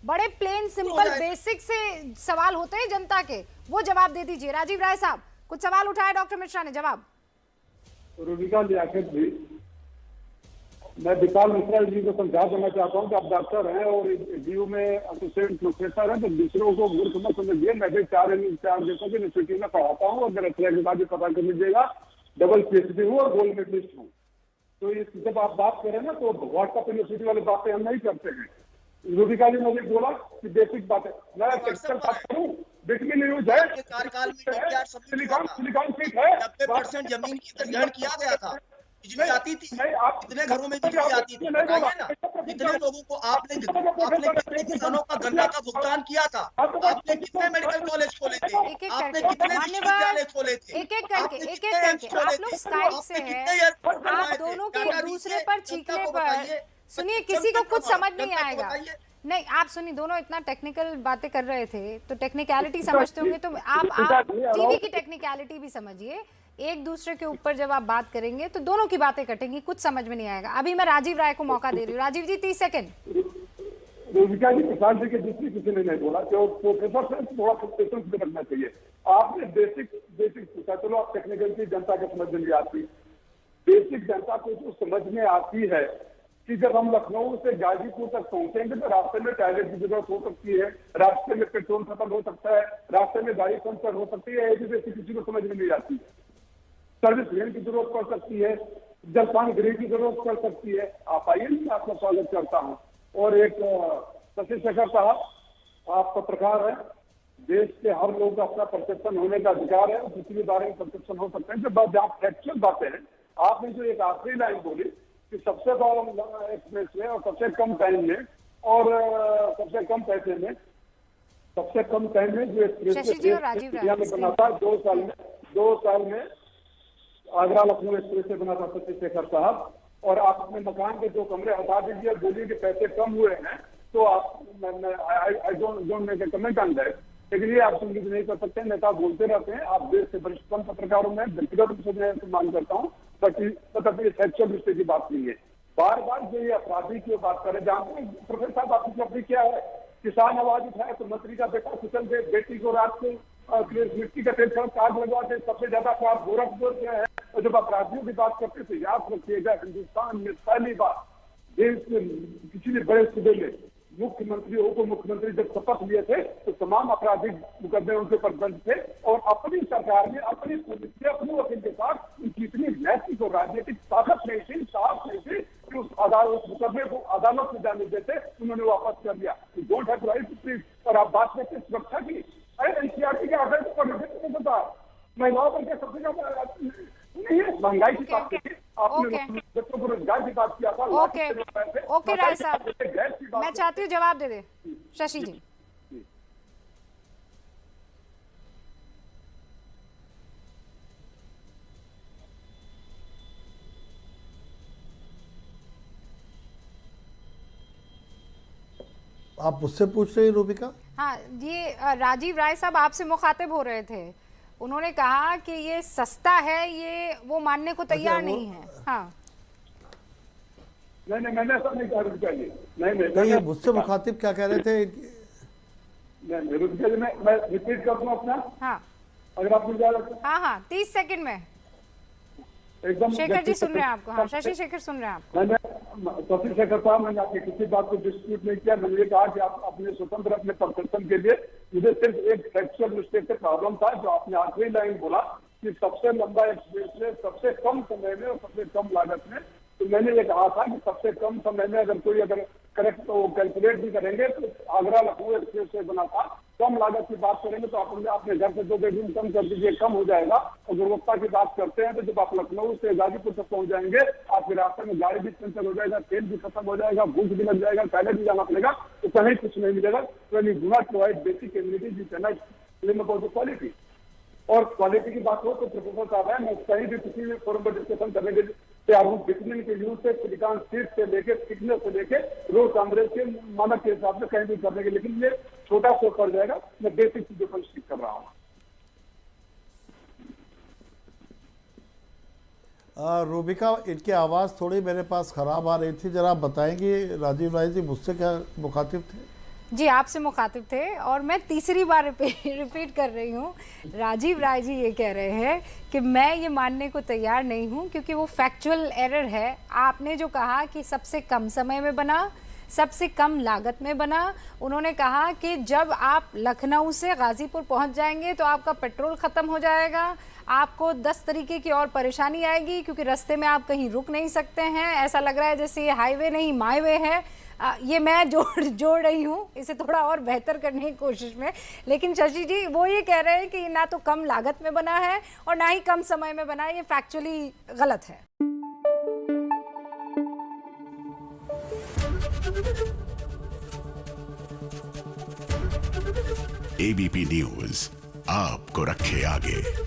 बड़े plain simple basic से सवाल होते हैं जनता के, वो जवाब दे दीजिए। राजीव राय साहब कुछ सवाल उठाया डॉक्टर मिश्रा ने, जवाब। रूबिका लियाकत जी, मैं विशाल मिश्रा जी को समझा देना चाहता हूँ कि आप डॉक्टर हैं और डीयू में एसोसिएट प्रोफेसर हैं, तो दूसरों को मूर्ख मत समझिए। मैं भी 4 देशों की यूनिवर्सिटी में पढ़ाता हूँ और मेरा के बाद भी पता कर लीजिएगा, डबल PhD हूँ और गोल्ड मेडलिस्ट हूँ। तो ये जब आप बात करें ना तो व्हाट्सएप यूनिवर्सिटी वाली बातें हम नहीं करते हैं। रूबिका जी मुझे बोला कि बेसिक बात है, मैं टेक्निकल बात करूँ, बेसिकली न्यूज है, कार्यकाल में सिलिकॉन सीट है, 90% जमीन की अधिग्रहण किया गया था, बिजली आती थी, कितने घरों में बिजली आती थी, बताइए ना। कितने लोगों को आपने कितने किसानों का गन्ना का भुगतान किया था, आपने कितने मेडिकल कॉलेज खोले थे, आपने कितने विश्वविद्यालय खोले थे, एक एक करके आप लोग स्काइप से हैं, आप दोनों के एक दूसरे पर चीखने पर, सुनिए किसी को कुछ समझ नहीं आएगा। नहीं आप सुनिए, दोनों इतना टेक्निकल बातें कर रहे थे तो टेक्निकलिटी समझते होंगे, तो आप टीवी की टेक्निकलिटी भी समझिए। एक दूसरे के ऊपर जब आप बात करेंगे तो दोनों की बातें कटेंगी, कुछ समझ में नहीं आएगा। अभी मैं राजीव राय को मौका दे रही हूँ। राजीव जी 30 सेकंड। रूबिका जी, प्रसाद जी के दूसरी किसी ने नहीं बोला कि प्रोफेसर से थोड़ा पेशेंस भी रखना चाहिए। आपने बेसिक पूछा, चलो आप टेक्निकल की जनता को समझ में आती, बेसिक जनता को जो समझ में आती है कि जब हम लखनऊ से गाजीपुर तक पहुंचेंगे तो रास्ते में टॉयलेट की जरूरत हो सकती है, रास्ते में पेट्रोल खत्म हो सकता है, रास्ते में गाड़ी पंचर हो सकती है, ऐसी बेसिक किसी को समझ में नहीं आती। सर्विस लेन की जरूरत पड़ सकती है, जलपान गृह की जरूरत पड़ सकती है। आप आइए, मैं आपका स्वागत करता हूँ। और एक शशि शेखर साहब, आप पत्रकार हैं, देश के हर लोग का अपना परसेप्शन होने का अधिकार है, किसी भी बारे में परसेप्शन हो सकते हैं। जब जहाँ फैक्चुअल बातें हैं, आपने जो एक आखिरी लाइन बोली कि सबसे बड़ा एक्सप्रेस में और सबसे कम टाइम में और सबसे कम पैसे में, सबसे कम टाइम में जो एक्सप्रेस में बना था 2 साल में आगरा लखनऊ एक्सप्रेस से बना था शशि शेखर साहब। और आप अपने मकान के 2 कमरे हटा दीजिए और बोलिए कि पैसे कम हुए हैं, तो आप I don't make a comment on that. लेकिन ये आप संगीत नहीं कर सकते, नेता बोलते रहते हैं। आप देश के वरिष्ठतम पत्रकारों में व्यक्तिगत रूप से मैं सम्मान करता हूँ, बट ये फैक्चुअल रिश्ते की बात नहीं है। बार बार जो ये अपराधी की बात करें, जानते हैं प्रोफेसर साहब आपकी अपनी क्या है, किसान आवाज उठाए तो मंत्री का बेटा कुचल दे, बेटी को रात को मिट्टी का तेल कार्ड लगवा दे, सबसे ज्यादा खराब गोरखपुर में है। और जब अपराधियों की बात करते थे, याद रखिएगा हिंदुस्तान में पहली बार देश के किसी भी बड़े सूबे में मुख्यमंत्री उप मुख्यमंत्री जब शपथ लिए थे तो तमाम आपराधिक मुकदमे उनके ऊपर दर्ज थे। और अपनी सरकार में, अपनी पुलिस में, अपने वकील के साथ उनकी इतनी नैतिक और राजनीतिक ताकत नहीं थी, साहस नहीं थी कि उस मुकदमे को अदालत में जाने देते, उन्होंने वापस कर दिया। Don't have right to please. और आप बात करते सुरक्षा की, अरे एनसीआरटी के आधार पर महिलाओं पर क्या सबसे ज्यादा नहीं है, महंगाई की बात की, आपने बच्चों को रोजगार की बात किया था। ओके राय साहब, मैं चाहती हूँ जवाब दे दे शशि जी। आप मुझसे पूछ रहे हैं रूबिका? हाँ, ये राजीव राय साहब आपसे मुखातिब हो रहे थे। उन्होंने कहा कि ये सस्ता है, ये वो मानने को तैयार नहीं है। हाँ नहीं, मैंने ऐसा नहीं कहा रुपया जी। नहीं, ये मुझसे मुखातिब क्या कह रहे थे? नहीं रुपया जी, मैं रिपीट कर दूं अपना। हाँ अगर आप मुझे हाँ 30 सेकंड में एकदम। शेखर जी सुन रहे हैं आपको। हाँ शशि शेखर सुन रहे हैं आपको। मैंने शशि शेखर साहब, मैंने आपकी किसी बात को डिस्प्यूट नहीं किया। मैंने ये कहा कि आप अपने स्वतंत्र अपने परसेप्शन के लिए, मुझे सिर्फ एक फैक्चुअल मिस्टेक से प्रॉब्लम था जो आपने आखिरी लाइन बोला कि सबसे लंबा एक्सप्रेस में सबसे कम समय में और सबसे कम लागत में। तो मैंने ये कहा था कि सबसे कम समय में अगर कोई करेक्ट तो कैलकुलेट भी करेंगे तो आगरा लखनऊ एक्सप्रेस से बना था। कम लागत की बात करेंगे तो आप अपने घर से 2 बेडरूम कम कर दीजिए, कम हो जाएगा। और गुणवत्ता की बात करते हैं तो जब आप लखनऊ से गाजीपुर तक पहुंच जाएंगे, आपके रास्ते में गाड़ी भी पंचर हो जाएगा, तेल भी खत्म हो जाएगा, भूख भी लग जाएगा, टॉयलेट भी जाना पड़ेगा, तो कहीं कुछ नहीं मिलेगा। तो do not provide basic amenities, you can not claim about the quality. और क्वालिटी की बात हो तो प्रोफेसर साहब है, मैं कहीं भी किसी भी फोरम पर डिस्कशन करने के तैयार हूँ। बिटमिन के यूज से, सिलिकॉन सीट से लेके, थिकनेस से लेके, रोड कांग्रेस के मानक के हिसाब से कहीं भी करने के, लेकिन ये छोटा सा पड़ जाएगा। मैं बेसिक चीजों पर स्टिक कर रहा हूँ। रूबिका, इनकी आवाज़ थोड़ी मेरे पास ख़राब आ रही थी, जरा आप बताएंगे राजीव राय जी मुझसे क्या मुखातिब थे? जी, आपसे मुखातिब थे और मैं तीसरी बार रिपीट कर रही हूँ। राजीव राय जी ये कह रहे हैं कि मैं ये मानने को तैयार नहीं हूँ क्योंकि वो फैक्चुअल एरर है। आपने जो कहा कि सबसे कम समय में बना, सबसे कम लागत में बना, उन्होंने कहा कि जब आप लखनऊ से गाजीपुर पहुंच जाएंगे तो आपका पेट्रोल ख़त्म हो जाएगा, आपको 10 तरीके की और परेशानी आएगी क्योंकि रास्ते में आप कहीं रुक नहीं सकते हैं, ऐसा लग रहा है जैसे ये हाईवे नहीं माईवे है। ये मैं जोड़ रही हूँ इसे थोड़ा और बेहतर करने की कोशिश में। लेकिन शशि जी वो ये कह रहे हैं कि ना तो कम लागत में बना है और ना ही कम समय में बना है, ये फैक्चुअली गलत है। एबीपी न्यूज आपको रखे आगे।